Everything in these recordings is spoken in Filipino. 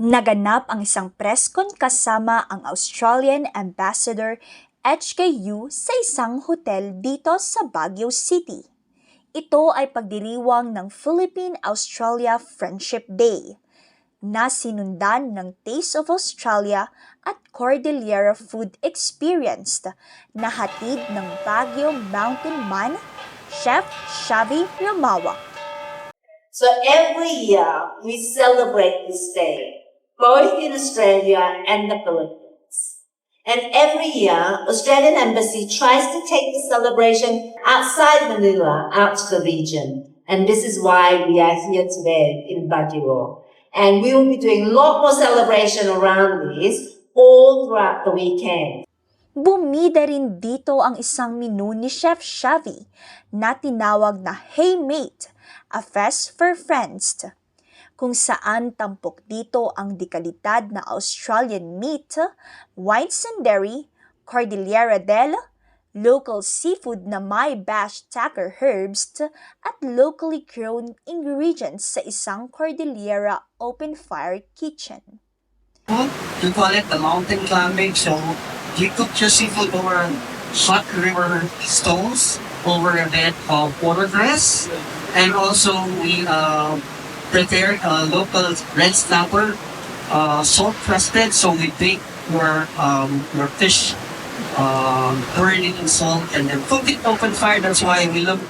Naganap ang isang press con kasama ang Australian Ambassador HKU sa isang hotel dito sa Baguio City. Ito ay pagdiriwang ng Philippine-Australia Friendship Day na sinundan ng Taste of Australia at Cordillera Food Experience na hatid ng Baguio Mountain Man, Chef Xavi Ramawa. So every year we celebrate this day, both in Australia and the Philippines. And every year, Australian Embassy tries to take the celebration outside Manila, out to the region. And this is why we are here today in Baguio. And we will be doing a lot more celebration around this all throughout the weekend. Bumida rin dito ang isang menu ni Chef Xavi na tinawag na Hey Mate, a Fest for Friends, kung saan tampok dito ang dekalidad na Australian meat, wines and dairy, Cordillera del, local seafood na may bash tacker herbs, at locally grown ingredients sa isang Cordillera open-fire kitchen. We call it the mountain climbing. So you cook your seafood over hot river stones over a bed of watercress. And also we prepare a local red snapper, salt crusted. So we bake your fish burning in salt and then cook it open fire. That's why we look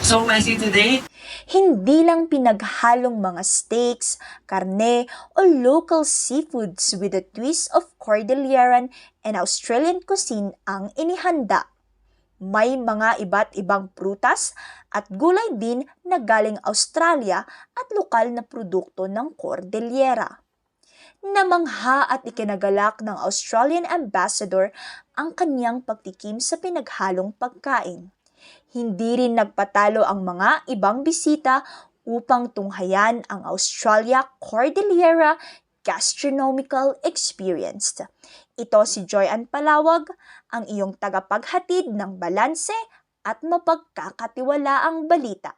so messy today. Hindi lang pinaghalong mga steaks, karne, o local seafoods with a twist of Cordilleran and Australian cuisine ang inihanda. May mga iba't ibang prutas at gulay din na galing Australia at lokal na produkto ng Cordillera. Namangha at ikinagalak ng Australian Ambassador ang kanyang pagtikim sa pinaghalong pagkain. Hindi rin nagpatalo ang mga ibang bisita upang tunghayan ang Australia Cordillera Gastronomical Experience. Ito si Joy Ann Palawag, ang iyong tagapaghatid ng balanse at mapagkakatiwalaang balita.